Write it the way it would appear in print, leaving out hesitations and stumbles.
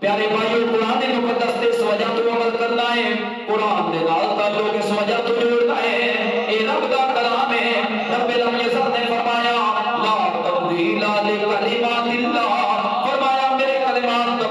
پیارے بھائیو قرآن مقدس تے اس وجہ تو عمل کرنا ہے، قرآن دے نال تعلق اس وجہ تو جوڑنا ہے، اے رب دا کلام ہے۔ رب العزت نے فرمایا لا تبدیل لکلمات اللہ، فرمایا میرے کلمات